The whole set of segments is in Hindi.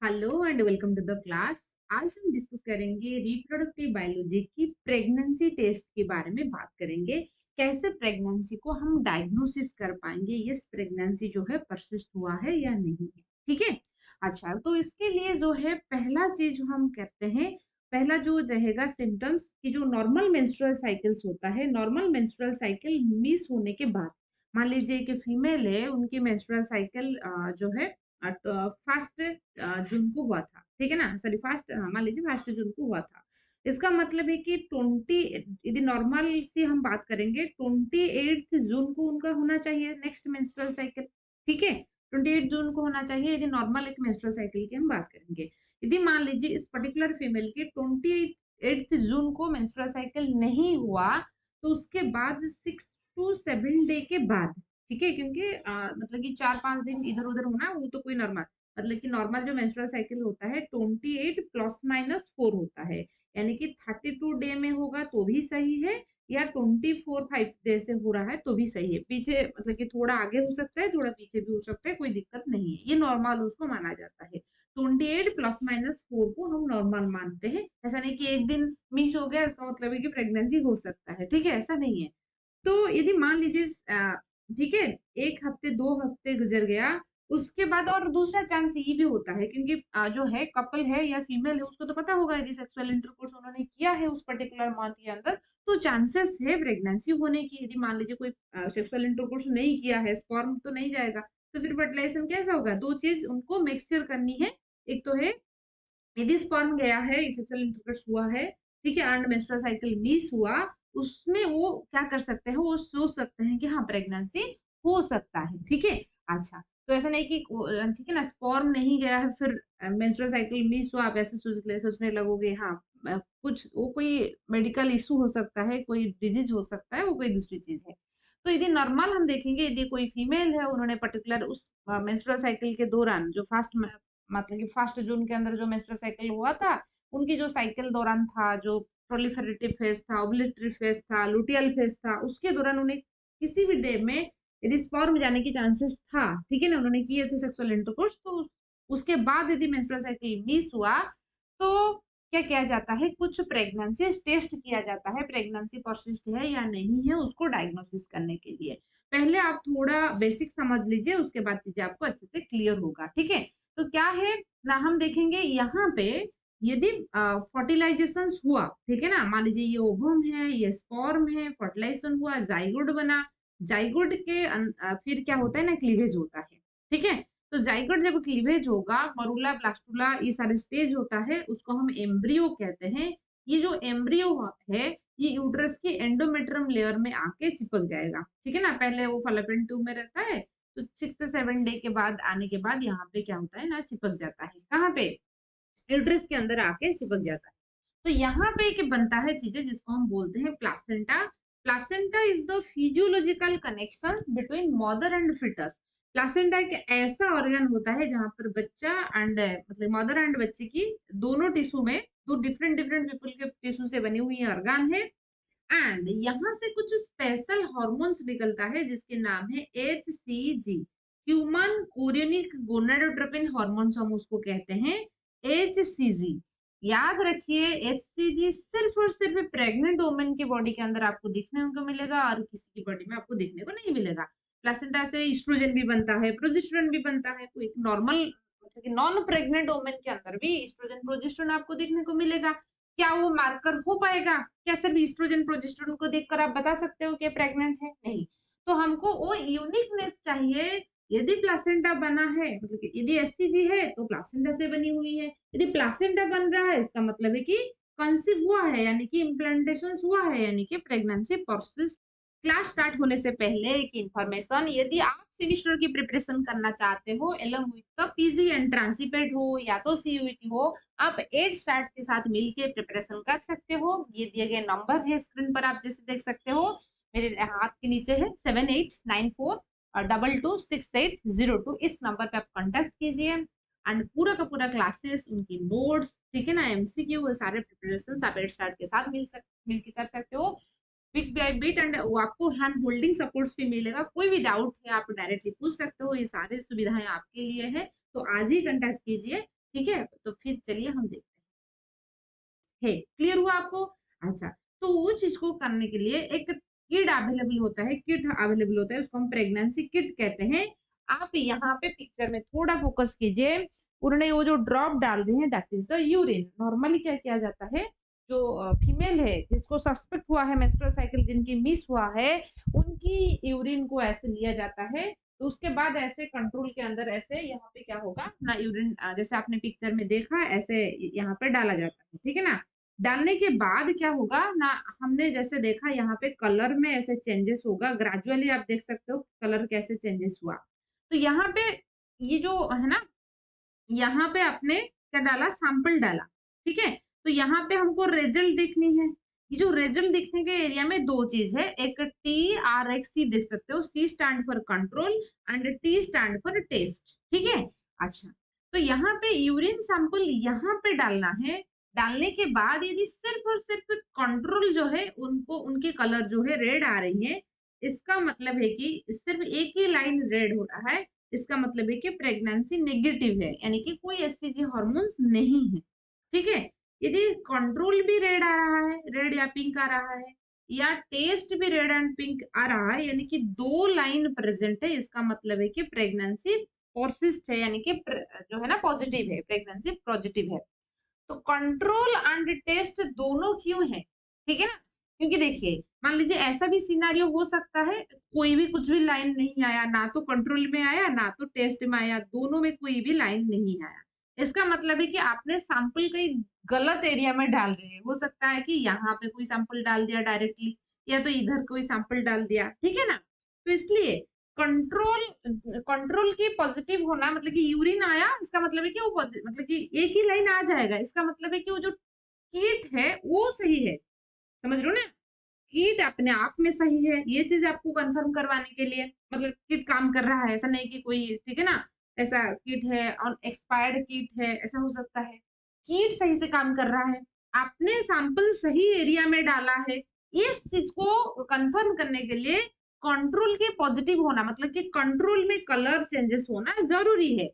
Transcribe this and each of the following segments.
Hello and welcome to the class. आज हम डिस्कस करेंगे रिप्रोडक्टिव बायोलॉजी की प्रेगनेंसी टेस्ट के बारे में बात करेंगे। कैसे प्रेगनेंसी को हम डायग्नोसिस कर पाएंगे, यस प्रेगनेंसी जो है परसिस्ट हुआ है या नहीं है। ठीक है। अच्छा, तो इसके लिए जो है पहला चीज जो हम करते हैं, पहला जो रहेगा सिम्टम्स की जो नॉर्मल मेंस्ट्रुअल साइकिल्स होता है, नॉर्मल मेंस्ट्रुअल साइकिल मिस होने के बाद, मान लीजिए कि फीमेल है, उनकी मेंस्ट्रुअल साइकिल जो है फर्स्ट जून को हुआ था, ठीक है ना, सॉरी फर्स्ट, मान लीजिए फर्स्ट जून को हुआ था। इसका मतलब है कि 20, यदि नॉर्मल से हम बात करेंगे 28 जून को उनका होना चाहिए नेक्स्ट मेंस्ट्रुअल साइकिल। ठीक है, 28 जून को होना चाहिए यदि नॉर्मल एक मेंस्ट्रुअल साइकिल की हम बात करेंगे। यदि मान लीजिए इस पर्टिकुलर फीमेल के 28 जून को मेंस्ट्रुअल साइकिल नहीं हुआ, तो उसके बाद 6 to 7 डे के बाद, ठीक है, क्योंकि मतलब कि 4-5 दिन इधर-उधर होना वो तो कोई नॉर्मल, मतलब कि नॉर्मल जो मेंस्ट्रुअल साइकिल होता है 28 +- 4 होता है। यानी कि 32 डे में होगा तो भी सही है, या 24-5 डे से हो रहा है तो भी सही है। पीछे मतलब कि थोड़ा आगे हो सकता है, थोड़ा पीछे भी हो सकता है, कोई दिक्कत नहीं है। ये नॉर्मल उसको माना जाता है। 28 +- 4 को हम नॉर्मल मानते हैं। ऐसा नहीं कि एक दिन मिस हो गया इसका मतलब है कि प्रेगनेंसी हो सकता है। ठीक है, ऐसा नहीं है। तो यदि मान लीजिए ठीक है, 1 हफ्ते 2 हफ्ते गुजर गया, उसके बाद और दूसरा चांस ये भी होता है, क्योंकि जो है कपल है या फीमेल है उसको तो पता होगा यदि सेक्सुअल इंटरकोर्स उन्होंने किया है उस पर्टिकुलर मंथ के अंदर, तो चांसेस है प्रेगनेंसी होने की। यदि मान लीजिए कोई सेक्सुअल इंटरकोर्स नहीं किया है, स्पर्म तो नहीं जाएगा, तो फिर फर्टिलाइजेशन कैसा होगा? 2 चीज़ उनको मेक श्योर करनी है। एक तो है यदि स्पर्म गया है, सेक्सुअल इंटरकोर्स हुआ है, ठीक है, एंड मेंस्ट्रुअल साइकिल मिस हुआ, उसमें वो क्या कर सकते हैं, वो सोच सकते हैं कि हाँ प्रेगनेंसी हो सकता है। ठीक है। अच्छा, तो ऐसा नहीं कि ठीक है ना, स्पर्म नहीं गया है फिर मेंस्ट्रुअल साइकिल मिस हुआ, आप ऐसे सोचने लगोगे हाँ कुछ वो कोई मेडिकल इशू हो सकता है, कोई डिजीज हो सकता है, वो कोई दूसरी चीज है। तो यदि नॉर्मल हम देखेंगे, यदि कोई फीमेल है, उन्होंने पर्टिकुलर उस मेंस्ट्रुअल साइकिल के दौरान जो फर्स्ट, मतलब कि फर्स्ट जून के अंदर जो मेंस्ट्रुअल साइकिल हुआ था, उनकी जो साइकिल दौरान था, जो प्रोलिफेरेटिव फेज था, ओव्यूलेटरी फेज था, लुटियल फेज था, उसके दौरान उन्हें किसी भी डे में यदि स्पर्म जाने की चांसेस था, ठीक है ना, उन्होंने किए थे सेक्सुअल इंटरकोर्स, तो उसके बाद यदि मेंस्ट्रुअल साइकिल मिस हुआ, तो क्या किया जाता है, कुछ प्रेगनेंसी टेस्ट किया जाता है, प्रेगनेंसी परसिस्ट है या नहीं है उसको डायग्नोसिस करने के लिए। पहले आप थोड़ा बेसिक समझ लीजिए, उसके बाद चीजें आपको अच्छे से क्लियर होगा। ठीक है। तो क्या है ना, हम देखेंगे यहाँ पे, यदि फर्टिलाइजेशन हुआ, ठीक है ना, मान लीजिए ये ओवम है, ये स्पर्म है, फर्टिलाइजेशन हुआ, जाइगोट बना, जाइगोट के फिर क्या होता है ना, क्लीवेज होता है। ठीक है। तो जाइगोट जब क्लीवेज होगा, मरूला ब्लास्टुला ये सारे स्टेज होता है, उसको हम एम्ब्रियो कहते हैं। ये जो एम्ब्रियो है, ये यूट्रस की एंडोमेट्रियम लेयर में आके चिपक जाएगा। ठीक है ना, पहले वो फैलोपियन ट्यूब में रहता है, तो 6 से 7 डे के बाद आने के बाद यहाँ पे क्या होता है ना, चिपक जाता है। कहाँ पे? यूट्रस के अंदर आके चिपक जाता है। तो यहाँ पे एक बनता है चीजें जिसको हम बोलते हैं placenta. Placenta is the physiological connection between mother and foetus. Placenta एक ऐसा ऑर्गन होता है जहां पर बच्चा एंड मतलब मदर एंड बच्चे की दोनों टिश्यू में, दो डिफरेंट डिफरेंट पीपल के टिश्यू से बनी हुई ऑर्गन है। एंड यहाँ से कुछ स्पेशल हार्मोन्स निकलता है जिसके नाम है HCG, human chorionic gonadotropin hormones हम उसको कहते हैं, HCG। याद रखिए, HCG सिर्फ और सिर्फ प्रेग्नेंट वुमेन की बॉडी के अंदर आपको देखने को मिलेगा और किसी की बॉडी में आपको देखने को नहीं मिलेगा। प्लेसेंटा से एस्ट्रोजन भी बनता है, प्रोजेस्टेरोन भी बनता है, कोई नॉर्मल मतलब कि नॉन प्रेग्नेंट वुमेन के अंदर भी एस्ट्रोजन प्रोजेस्टेरोन आपको देखने को मिलेगा। क्या वो मार्कर हो पाएगा? क्या सिर्फ एस्ट्रोजन प्रोजेस्टेरोन को देखकर आप बता सकते हो कि प्रेग्नेंट है? नहीं। तो हमको वो यूनिकनेस चाहिए। यदि प्लासेंटा बना है, मतलब कि यदि एससीजी है तो प्लासेंटा से बनी हुई है। यदि प्लासेंटा बन रहा है, इसका मतलब है कि कंसीव हुआ है, यानी कि इम्प्लांटेशन हुआ है, यानी कि प्रेगनेंसी प्रोसेस। क्लास स्टार्ट होने से पहले एक इंफॉर्मेशन, यदि आप सेमेस्टर की प्रिपरेशन करना चाहते हो along with the PG entrance हो या तो सीयूईटी हो, आप एड स्टार्ट के साथ मिलके प्रिपरेशन कर सकते हो। ये दिए गए नंबर है स्क्रीन पर, आप जैसे देख सकते हो, मेरे हाथ के नीचे है 7894226802। इस नंबर पे आप कांटेक्ट कीजिए एंड पूरा का पूरा क्लासेस, उनकी नोट्स, ठीक है ना, एमसीक्यू, वो सारे प्रिपरेशन आप एड स्टार्ट के साथ मिलके कर सकते हो, बिट बाय बिट। एंड वो आपको हैंड होल्डिंग सपोर्ट्स भी मिलेगा। कोई भी डाउट है आप डायरेक्टली पूछ सकते हो, ये सारी सुविधाएं आपके लिए है। तो आज ही कांटेक्ट कीजिए। ठीक है, तो फिर चलिए हम देखते हैं। क्लियर हुआ आपको? अच्छा, तो वो चीज को करने के लिए एक किट अवेलेबल होता है, उसको हम प्रेगनेंसी किट कहते हैं। आप यहाँ पे पिक्चर में थोड़ा फोकस कीजिए। उन्होंने वो जो ड्रॉप डाल रहे हैं that is the urine. Normally क्या किया जाता है, जो फीमेल है जिसको सस्पेक्ट हुआ है मेंस्ट्रुअल साइकिल जिनकी मिस हुआ है, उनकी यूरिन को ऐसे लिया जाता है। तो उसके बाद ऐसे कंट्रोल के अंदर ऐसे यहाँ पे क्या होगा ना, यूरिन जैसे आपने पिक्चर में देखा ऐसे यहाँ पे डाला जाता है, ठीक है ना। डालने के बाद क्या होगा ना, हमने जैसे देखा यहाँ पे कलर में ऐसे चेंजेस होगा, ग्रेजुअली आप देख सकते हो कलर कैसे चेंजेस हुआ। तो यहाँ पे ये जो है ना, यहाँ पे आपने क्या डाला, सैंपल डाला, ठीक है। तो यहाँ पे हमको रिजल्ट देखनी है। ये जो रिजल्ट दिखने के एरिया में दो चीज है, एक TRX देख सकते हो, C stand for control and T stand for test, ठीक है। अच्छा, तो यहाँ पे यूरिन सैंपल यहाँ पे डालना है। डालने के बाद यदि सिर्फ और सिर्फ कंट्रोल जो है उनको उनके कलर जो है रेड आ रही है, इसका मतलब है कि सिर्फ एक ही लाइन रेड हो रहा है, इसका मतलब है कि प्रेगनेंसी नेगेटिव है, यानी कि कोई एससीजी हार्मोन्स नहीं है, ठीक है। यदि कंट्रोल भी रेड आ रहा है, रेड या पिंक आ रहा है, या टेस्ट भी रेड एंड पिंक आ रहा है, यानी कि दो लाइन प्रेजेंट है, इसका मतलब है कि प्रेगनेंसी पॉर्सिस्ट है, यानी कि जो है ना पॉजिटिव है, प्रेगनेंसी पॉजिटिव है। तो कंट्रोल एंड टेस्ट दोनों क्यों है, ठीक है ना। क्योंकि देखिए, मान लीजिए ऐसा भी सिनारियो हो सकता है, कोई भी कुछ भी लाइन नहीं आया, ना तो कंट्रोल में आया ना तो टेस्ट में आया, दोनों में कोई भी लाइन नहीं आया। इसका मतलब है कि आपने सैंपल कहीं गलत एरिया में डाल रहे हैं। हो सकता है कि यहाँ पे कोई सैंपल डाल दिया डायरेक्टली, या तो इधर कोई सैंपल डाल दिया, ठीक है ना। तो इसलिए कंट्रोल कंट्रोल की पॉजिटिव होना मतलब कि यूरिन आया, इसका मतलब है कि वो मतलब कि एक ही लाइन आ जाएगा, इसका मतलब है कि वो जो कीट है वो सही है। समझ रहे हो ना, कीट अपने आप में सही है, ये चीज आपको कंफर्म करवाने के लिए, मतलब कीट काम कर रहा है, ऐसा नहीं कि कोई, ठीक है ना, ऐसा कीट है और एक्सपायर्ड कीट है, ऐसा हो सकता है। कीट सही से काम कर रहा है, आपने सैंपल सही एरिया में डाला है। इस चीज को कंफर्म करने के लिए कंट्रोल के पॉजिटिव होना, मतलब कि कंट्रोल में कलर चेंजेस होना जरूरी है।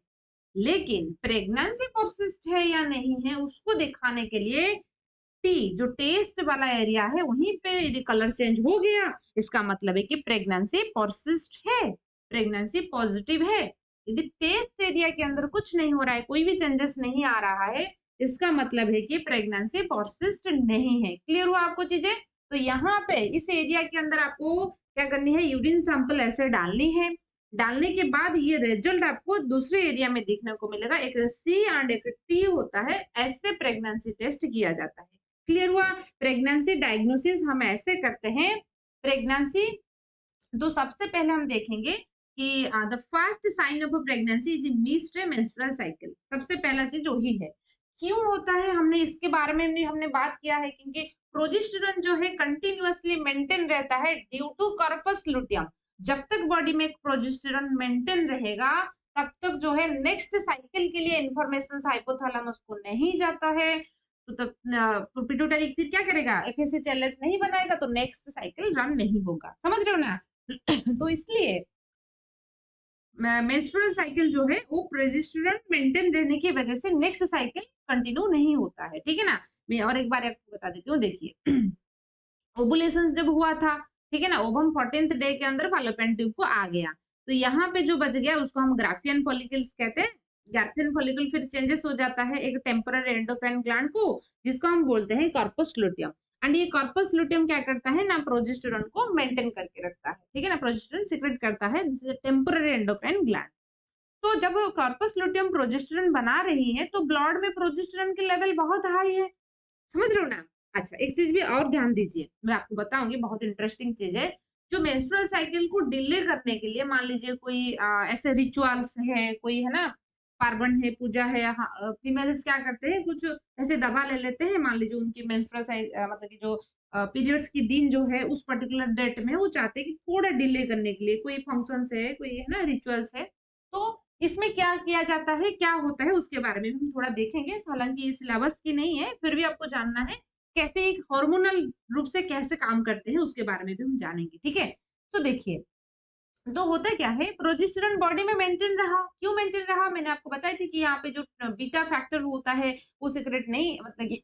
लेकिन प्रेगनेंसी परसिस्ट है या नहीं है उसको दिखाने के लिए टी जो टेस्ट वाला एरिया है वहीं पे यदि कलर चेंज हो गया, इसका मतलब है कि प्रेगनेंसी परसिस्ट है, प्रेगनेंसी पॉजिटिव है। यदि टेस्ट एरिया के अंदर कुछ नहीं हो रहा है, कोई भी चेंजेस नहीं आ रहा है, इसका मतलब है कि प्रेगनेंसी परसिस्ट नहीं है। क्लियर हुआ आपको चीजें? तो यहाँ पे इस एरिया के अंदर आपको क्या करनी है, यूरिन सैंपल ऐसे डालनी है। डालने के बाद ये रिजल्ट आपको दूसरे एरिया में देखने को मिलेगा, एक C एंड एक T होता है, ऐसे प्रेगनेंसी टेस्ट किया जाता है। क्लियर हुआ? प्रेगनेंसी डायग्नोसिस हम ऐसे करते हैं। प्रेगनेंसी तो सबसे पहले हम देखेंगे कि the first sign of a pregnancy is missed menstrual cycle. सबसे पहला चीज वही है। क्यों होता है, हमने इसके बारे में भी हमने बात किया है, क्योंकि प्रोजेस्टेरोन जो है कंटिन्यूअसली मेंटेन रहता है ड्यू टू कार्पस लुटियम। जब तक बॉडी में प्रोजेस्टेरोन मेंटेन रहेगा तब तक जो है नेक्स्ट साइकिल के लिए इंफॉर्मेशन हाइपोथैलेमस को नहीं जाता है। तो तब पिट्यूटरी फिर क्या करेगा, एफएसएचएलएच नहीं बनाएगा, तो नेक्स्ट साइकिल रन नहीं होगा। समझ रहे हो ना। तो इसलिए मेंस्ट्रुअल साइकिल जो है वो प्रोजेस्टेरोन मेंटेन रहने की वजह से नेक्स्ट साइकिल कंटिन्यू नहीं होता है, ठीक है ना। मैं और एक बार आपको बता देती हूँ, देखिए ओवुलेशन जब हुआ था, ठीक है ना, ओवम 14th डे के अंदर फैलोपियन ट्यूब को आ गया, तो यहाँ पे जो बच गया उसको हम ग्राफियन फॉलिकल्स कहते हैं। ग्राफियन फॉलिकल फिर चेंजेस हो जाता है एक टेम्पररी एंडोक्राइन ग्लैंड को, जिसको हम बोलते हैं कॉर्पस लुटियम। एंड ये कॉर्पस लुटियम क्या करता है ना, प्रोजेस्टेरोन को मेंटेन करके रखता है, ठीक है ना, प्रोजेस्टेरोन सीक्रेट करता है टेम्पररी एंडोक्राइन ग्लैंड। तो जब कॉर्पस लुटियम प्रोजेस्टेरोन बना रही है तो ब्लड में प्रोजेस्टेरोन के लेवल बहुत हाई है। समझ रहे हो ना। अच्छा, एक चीज भी और ध्यान दीजिए, मैं आपको बताऊंगी, बहुत इंटरेस्टिंग चीज है। जो मेंस्ट्रुअल साइकिल को डिले करने के लिए, मान लीजिए कोई ऐसे रिचुअल्स है, कोई है ना पार्वण है, पूजा है, फीमेल्स क्या करते हैं, कुछ ऐसे दवा ले लेते हैं, मान लीजिए उनकी मेंस्ट्रुअल मतलब कि जो पीरियड्स की दिन जो है उस पर्टिकुलर डेट में वो चाहते हैं कि थोड़ा डिले करने के लिए, कोई फंक्शन है, कोई है ना रिचुअल्स है, तो इसमें क्या किया जाता है, क्या होता है, उसके बारे में भी हम थोड़ा देखेंगे। हालांकि ये सिलेबस की नहीं है, फिर भी आपको जानना है कैसे एक हार्मोनल रूप से कैसे काम करते हैं, उसके बारे में भी हम जानेंगे, ठीक है। तो देखिए, तो होता क्या है, प्रोजेस्टेरॉन बॉडी में मेंटेन रहा। क्यों मेंटेन रहा? मैंने आपको बताई थी कि यहाँ पे जो बीटा फैक्टर होता है वो सीक्रेट नहीं, मतलब कि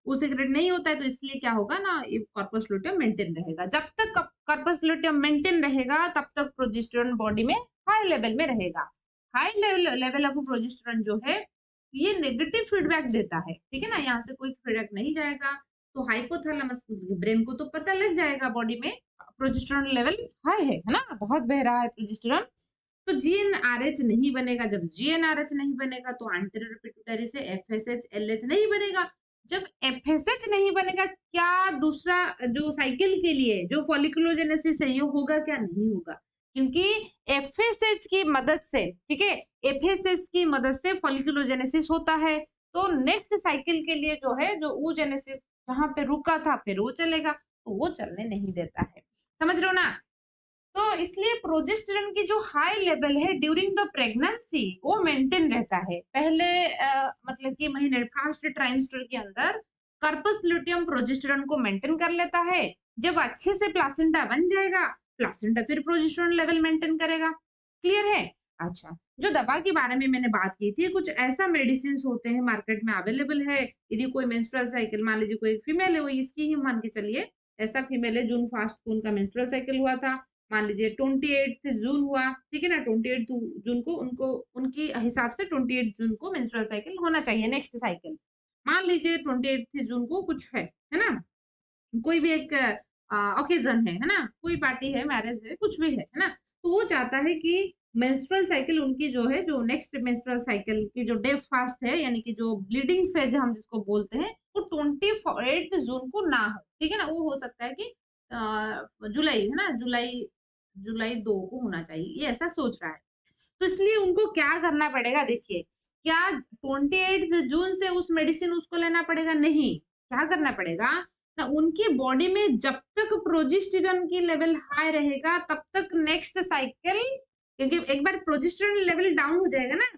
वो सीक्रेट नहीं होता है, तो इसलिए क्या होगा ना, ये कॉर्पस लुटियम मेंटेन रहेगा। जब तक कॉर्पस लुटियम मेंटेन रहेगा तब तक प्रोजेस्टेरॉन बॉडी में हाई लेवल में रहेगा। High level level of progesterone जो है ये नेगेटिव फीडबैक देता है, ठीक है ना, यहाँ से कोई फीडबैक नहीं जाएगा। तो हाइपोथैलेमस ब्रेन को तो पता लग जाएगा बॉडी में प्रोजेस्टेरॉन लेवल हाई है ना, बहुत बह रहा है प्रोजेस्टेरॉन। तो जीएनआरएच नहीं बनेगा। जब जीएनआरएच नहीं बनेगा तो एंटीरियर पिट्यूटरी से एफएसएच एलएच नहीं बनेगा। जब एफएसएच नहीं बनेगा, क्या दूसरा जो साइकिल के लिए जो फॉलिकुलोजेनेसिस है ये होगा क्या? नहीं होगा, क्योंकि एफएसएच की मदद से, ठीक है, एफएसएच की मदद से फॉलिकुलोजेनेसिस होता है। तो नेक्स्ट साइकिल के लिए जो है, जो oogenesis जहां पे रुका था फिर वो चलेगा, तो वो चलने नहीं देता है। समझ रहे हो ना? तो इसलिए प्रोजेस्टेरॉन की जो हाई लेवल है ड्यूरिंग द प्रेगनेंसी वो मेंटेन रहता है। पहले मतलब कि महीने फर्स्ट ट्राइमेस्टर के अंदर कार्पस ल्यूटियम प्रोजेस्टेरॉन को मेंटेन कर लेता है। जब अच्छे से प्लासेंटा बन जाएगा, प्लासेंटा फिर प्रोजेस्टेरॉन लेवल मेंटेन करेगा। क्लियर है? अच्छा, जो दवा के बारे में मैंने बात की थी, कुछ ऐसा मेडिसिन होते हैं मार्केट में अवेलेबल है। यदि कोई मेंस्ट्रुअल साइकिल, मान लीजिए कोई फीमेल है, वो इसकी ही मान के चलिए, ऐसा फीमेल है जून फर्स्ट को उनका मेंस्ट्रुअल साइकिल हुआ था, मान लीजिए 28 जून हुआ, ठीक है ना, 28 जून को उनको उनकी हिसाब से 28 जून को मेंस्ट्रुअल साइकिल होना चाहिए नेक्स्ट साइकिल। मान लीजिए 28 जून को कुछ है ना, कोई भी एक ओकेजन है ना, कोई पार्टी है, मैरिज है, कुछ भी है ना, तो वो चाहता है कि मेंस्ट्रुअल साइकिल उनकी जो है, जो नेक्स्ट मेंस्ट्रुअल साइकिल की जो डे फास्ट है, यानी कि जो ब्लीडिंग फेज हम जिसको बोलते हैं, वो 28 जून को ना हो, ठीक है ना, वो हो सकता है कि जुलाई है ना, जुलाई जुलाई 2 को होना चाहिए, ये ऐसा सोच रहा है। तो इसलिए उनको क्या करना पड़ेगा, देखिए, क्या 28 जून से उस मेडिसिन उसको लेना पड़ेगा? नहीं। क्या करना पड़ेगा ना, उनकी बॉडी में जब तक प्रोजेस्टेरॉन की लेवल हाई रहेगा तब तक नेक्स्ट साइकिल, क्योंकि एक बार प्रोजेस्टेरॉन लेवल डाउन हो जाएगा ना,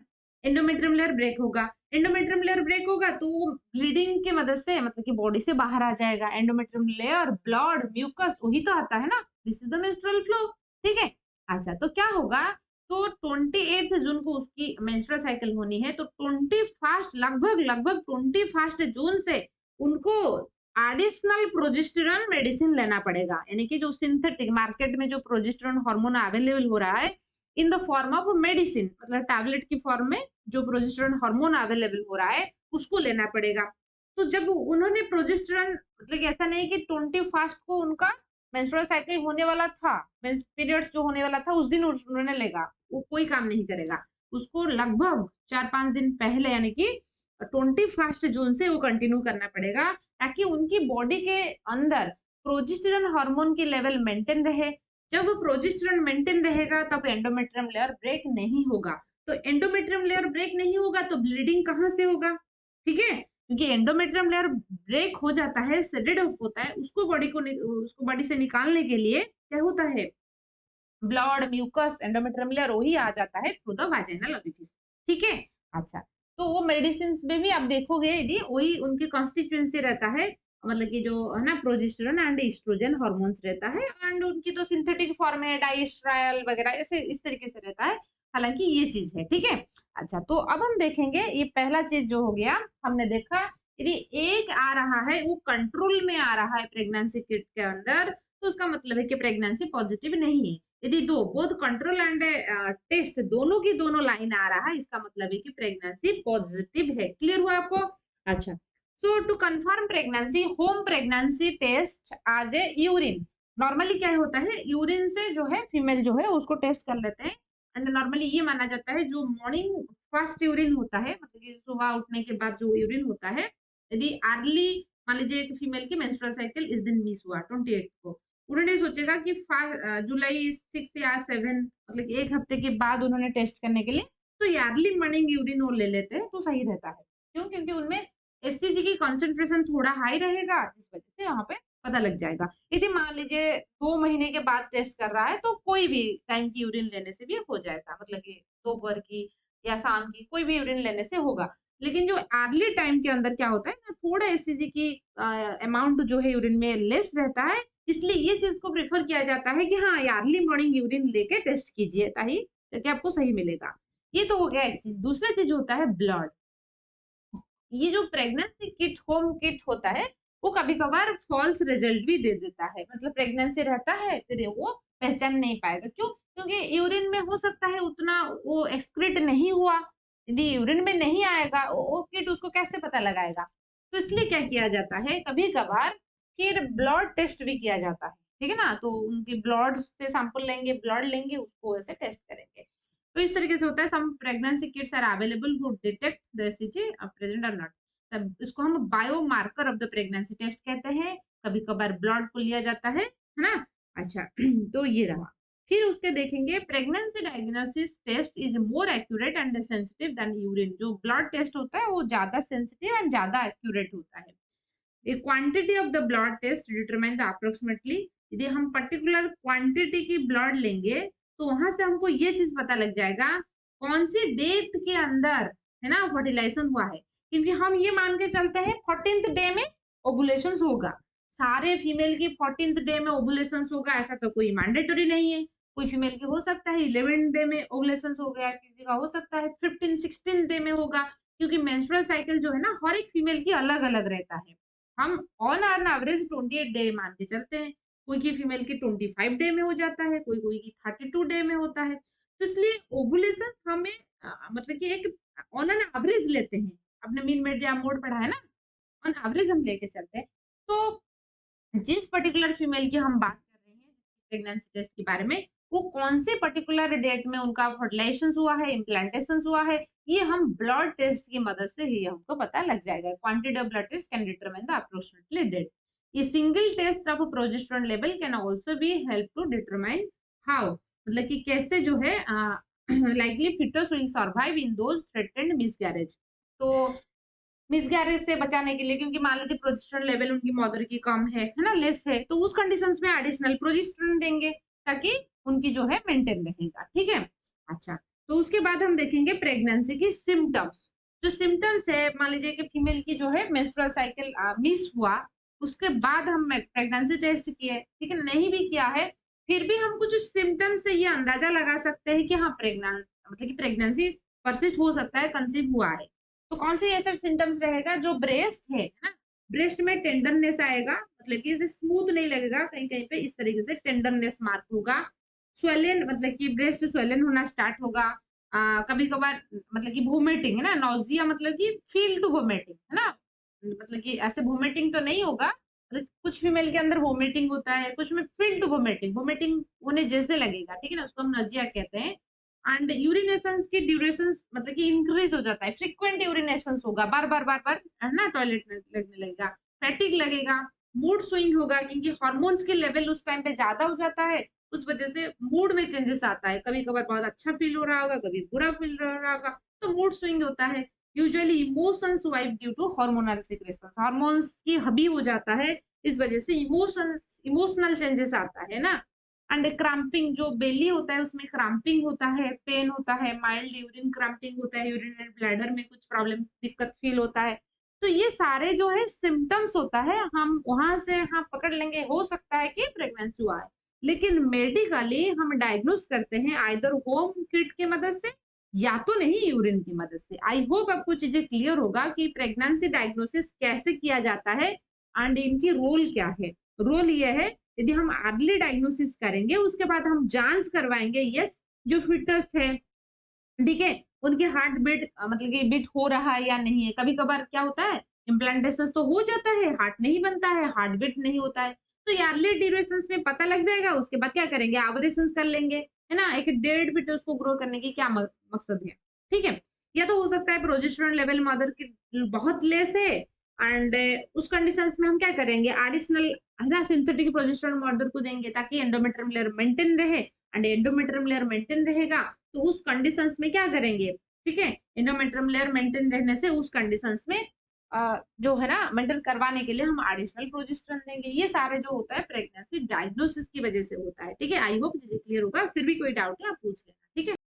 एंडोमेट्रियम लेयर ब्रेक होगा। एंडोमेट्रियम लेयर ब्रेक होगा तो वो ब्लीडिंग की मदद से, मतलब कि बॉडी से बाहर आ जाएगा। एंडोमेट्रियम लेयर, ब्लड, म्यूकस, वही तो आता है ना, this is the menstrual flow, ठीक है। अच्छा, तो क्या होगा, तो 28 जून को उसकी मेंस्ट्रुअल साइकिल होनी है, तो 21 लगभग लगभग 21 जून से उनको एडिशनल प्रोजेस्टेरॉन मेडिसिन लेना पड़ेगा। यानी कि जो सिंथेटिक मार्केट में जो प्रोजेस्टेरॉन हार्मोन अवेलेबल हो रहा है in the form of medicine, मतलब टैबलेट की फॉर्म में जो प्रोजेस्टेरॉन हार्मोन अवेलेबल हो रहा है उसको लेना पड़ेगा। तो जब उन्होंने प्रोजेस्टेरॉन, मतलब कि ऐसा नहीं कि 21 को उनका मेंस्ट्रुअल साइकिल होने वाला था, पीरियड्स जो होने वाला था उस दिन उन्होंने लेगा, वो कोई काम नहीं करेगा। उसको लगभग 4-5 दिन पहले, यानी कि 21 जून से वो कंटिन्यू करना पड़ेगा, ताकि उनकी बॉडी के अंदर प्रोजेस्टेरॉन हार्मोन की लेवल मेंटेन रहे। जब प्रोजेस्टेरॉन मेंटेन रहेगा तब एंडोमेट्रियम लेयर ब्रेक नहीं होगा। तो एंडोमेट्रियम लेयर ब्रेक नहीं होगा तो ब्लीडिंग कहाँ से होगा? ठीक है, क्योंकि एंडोमेट्रियम लेयर ब्रेक हो जाता है, सेडेड ऑफ होता है, उसको बॉडी से निकालने के लिए क्या होता है, ब्लड, म्यूकस, एंडोमेट्रियम लेयर वही आ जाता है थ्रू द वाजाइनल ओरिफिस, ठीक है। अच्छा, तो वो मेडिसिन में भी आप देखोगे यदि वही उनकी कॉन्स्टिट्यूएंसी रहता है, मतलब कि जो है ना प्रोजेस्टेरॉन एंड एस्ट्रोजन हार्मोन्स रहता है, एंड उनकी तो सिंथेटिक फॉर्म है डाइस्ट्रायल वगैरह, ऐसे इस तरीके से रहता है। हालांकि ये चीज है, ठीक है। अच्छा, तो अब हम देखेंगे, ये पहला चीज जो हो गया, हमने देखा यदि एक आ रहा है वो कंट्रोल में आ रहा है प्रेगनेंसी किट के अंदर, तो उसका मतलब है कि प्रेगनेंसी पॉजिटिव नहीं है। यदि दो बोथ कंट्रोल एंड टेस्ट दोनों की दोनों लाइन आ रहा है, इसका मतलब है कि प्रेगनेंसी पॉजिटिव है। क्लियर हुआ आपको? अच्छा, so to confirm pregnancy, home pregnancy test आज ए यूरिन। नॉर्मली क्या होता है, यूरिन से जो है फीमेल जो है उसको टेस्ट कर लेते हैं। एंड नॉर्मली ये माना जाता है जो मॉर्निंग फर्स्ट यूरिन होता है, मतलब कि सुबह उठने के बाद जो यूरिन होता है, यदि अर्ली, मान लीजिए एक फीमेल की मेंस्ट्रुअल साइकिल इस दिन मिस हुआ 28 को, उन्होंने सोचेगा कि जुलाई 6 या 7, मतलब कि एक हफ्ते के बाद उन्होंने टेस्ट करने के लिए, तो ये अर्ली मॉर्निंग यूरिन वो ले लेते हैं तो सही रहता है। क्यों? क्योंकि उनमें एससीजी की कंसंट्रेशन थोड़ा हाई रहेगा, जिस वजह से यहाँ पे पता लग जाएगा। यदि मान लीजिए 2 महीने के बाद टेस्ट कर रहा है तो कोई भी टाइम की यूरिन लेने से भी हो जाएगा, मतलब कि दोपहर की या शाम की कोई भी यूरिन लेने से होगा। लेकिन जो अर्ली टाइम के अंदर क्या होता है ना, थोड़ा एससीजी की अमाउंट जो है यूरिन में लेस रहता है, इसलिए ये चीज को प्रेफर किया जाता है कि हाँ अर्ली मॉर्निंग यूरिन लेके टेस्ट कीजिए ताकि आपको सही मिलेगा। ये तो हो गया एक चीज। दूसरा चीज होता है ब्लड। ये जो प्रेगनेंसी किट होम किट होता है वो कभी कभार फॉल्स रिजल्ट भी दे देता है, मतलब प्रेगनेंसी रहता है फिर वो पहचान नहीं पाएगा। क्यों? क्योंकि यूरिन में हो सकता है उतना वो एक्सक्रीट नहीं हुआ, यदि यूरिन में नहीं आएगा वो किट उसको कैसे पता लगाएगा। तो इसलिए क्या किया जाता है कभी कभार फिर ब्लड टेस्ट भी किया जाता है, ठीक है ना। तो उनकी ब्लड से सैंपल लेंगे, ब्लड लेंगे, उसको ऐसे टेस्ट करेंगे। तो इस तरीके से होता है। Some pregnancy kits are available to detect the SCG present और नॉट। तब इसको हम biomarker of the pregnancy test कहते हैं। कभी कभार ब्लड को लिया जाता है ना। अच्छा तो ये रहा। फिर उसके देखेंगे pregnancy diagnosis test is more accurate and sensitive than urine. जो ब्लड टेस्ट होता है वो ज्यादा सेंसिटिव एंड ज्यादा एक्यूरेट होता है। The quantity of the blood test determine the approximately। यदि हम पर्टिकुलर क्वांटिटी की ब्लड लेंगे तो वहां से हमको ये चीज पता लग जाएगा कौन सी डेट के अंदर है ना फर्टिलाइजेशन हुआ है। क्योंकि हम ये मान के चलते हैं 14th डे में ओवुलेशन होगा। सारे फीमेल की 14th डे में ओवुलेशन होगा ऐसा तो कोई मैंडेटरी नहीं है। कोई फीमेल की हो सकता है 11 डे में ओवुलेशन हो गया, किसी का हो सकता है 15-16 डे में होगा। क्योंकि मेंस्ट्रुअल साइकिल जो है ना हर एक फीमेल की अलग अलग रहता है। हम ऑन एन एवरेज 28 डे मान के चलते हैं। कोई की फीमेल की 25 डे में हो जाता है, कोई कोई की 32 डे में होता है। तो इसलिए ओवुलेशन हमें मतलब कि एक ऑन एन एवरेज लेते हैं। आपने मीन मीडियन मोड पढ़ा है ना, ऑन एवरेज हम लेके चलते हैं। तो जिस पर्टिकुलर फीमेल की हम बात कर रहे हैं प्रेगनेंसी टेस्ट के बारे में, वो कौन से पर्टिकुलर डेट में उनका फर्टिलाइजेशन हुआ है, इम्प्लांटेशन हुआ है, ये हम ब्लड टेस्ट की मदद से ही हमको पता लग जाएगा। Quantity of blood test can determine the approximately date. ये single test of progesterone level can also be help to determine how, मतलब कि कैसे जो है likely fetus will survive in those threatened miscarriage. तो मिसगैरेज से बचाने के लिए, क्योंकि मान लीजिए प्रोजेस्टेरोन लेवल उनकी मदर की कम है ना, लेस है, तो उस कंडीशंस में एडिशनल प्रोजेस्टेरोन देंगे ताकि उनकी जो है मेंटेन रहेगा। ठीक है। अच्छा, तो उसके बाद हम देखेंगे प्रेगनेंसी की सिम्टम्स। जो सिम्टम्स है, मान लीजिए कि फीमेल की जो है मेंस्ट्रुअल साइकिल मिस हुआ, उसके बाद हम प्रेगनेंसी टेस्ट किए, ठीक है, नहीं भी किया है, फिर भी हम कुछ सिम्टम्स से ये अंदाजा लगा सकते हैं कि हाँ प्रेग्नेंट मतलब कि प्रेगनेंसी परसिस्ट हो सकता है, कंसीव हुआ है। तो कौन से ऐसे सिम्टम्स रहेगा? जो ब्रेस्ट है ना, ब्रेस्ट में टेंडरनेस आएगा, मतलब कि इसे स्मूथ नहीं लगेगा, कहीं कहीं पे इस तरीके से टेंडरनेस मार्क होगा। स्वेलन मतलब कि ब्रेस्ट स्वेलन होना स्टार्ट होगा। कभी कभार मतलब कि वोमिटिंग है ना, नौजिया मतलब कि फील टू वोमिटिंग है ना, मतलब कि ऐसे वोमिटिंग तो नहीं होगा, मतलब कुछ फीमेल के अंदर वोमिटिंग होता है, कुछ में फील टू वोमिटिंग, वोमिटिंग होने जैसे लगेगा, ठीक है ना, उसको हम नजिया कहते हैं। एंड यूरिनेशंस की ड्यूरेशन मतलब कि इंक्रीज हो जाता है, फ्रीक्वेंट यूरिनेशंस होगा, बार बार है ना टॉयलेट में लगने लगेगा, फैटिक लगेगा, मूड स्विंग होगा, क्योंकि हार्मोन्स के लेवल उस टाइम पे ज्यादा हो जाता है, उस वजह से मूड में चेंजेस आता है। कभी कभार बहुत अच्छा फील हो रहा होगा, कभी बुरा फील हो रहा होगा, तो मूड स्विंग होता है। Usually emotions vibe due to hormonal secretion, hormones की हबी हो जाता है, इस वजह से इमोशनल चेंजेस आता है ना। एंड क्रैम्पिंग, जो बेली होता है उसमें क्रैम्पिंग होता है, पेन होता है, माइल्ड यूरिन क्रैम्पिंग होता है, यूरिनरी ब्लैडर में कुछ प्रॉब्लम दिक्कत फील होता है। तो ये सारे जो है सिम्टम्स होता है, हम वहां से हाँ पकड़ लेंगे, हो सकता है कि प्रेगनेंसी हुआ है। लेकिन मेडिकली हम डायग्नोस करते हैं आइदर होम किट की मदद से या तो नहीं यूरिन की मदद से। आई होप आपको चीजें क्लियर होगा कि प्रेगनेंसी डायग्नोसिस कैसे किया जाता है एंड इनकी रोल क्या है। रोल ये है, यदि हम अर्ली डायग्नोसिस करेंगे उसके बाद हम जांच करवाएंगे, यस जो फिटस है, ठीक है, उनके हार्ट बीट मतलब कि बीट हो रहा है या नहीं है। कभी कभार क्या होता है, इम्प्लांटेशन तो हो जाता है, हार्ट नहीं बनता है, हार्ट बीट नहीं होता है। तो अर्ली ड्यूरेशन में पता लग जाएगा। उसके बाद क्या करेंगे, एवरेशन कर लेंगे, है ना, एक डेढ़ फीट उसको ग्रो करने की क्या मकसद है, ठीक है। या तो हो सकता है प्रोजेस्टेरोन लेवल मदर की बहुत लेस है, एंड उस कंडीशंस में हम क्या करेंगे, एडिशनल है ना सिंथेटिक प्रोजेस्टेरोन मदर को देंगे ताकि एंडोमेट्रियम लेयर मेंटेन रहे। एंड एंडोमेट्रियम लेयर मेंटेन रहेगा तो उस कंडीशंस में क्या करेंगे, ठीक है, एंडोमेट्रियम लेयर मेंटेन रहने से उस कंडीशंस में जो है ना मेंटेन करवाने के लिए हम एडिशनल प्रोजेस्टेरोन देंगे। ये सारे जो होता है प्रेगनेंसी डायग्नोसिस की वजह से होता है, ठीक है। आई होप चीजें क्लियर होगा, फिर भी कोई डाउट है आप पूछ लेना, ठीक है।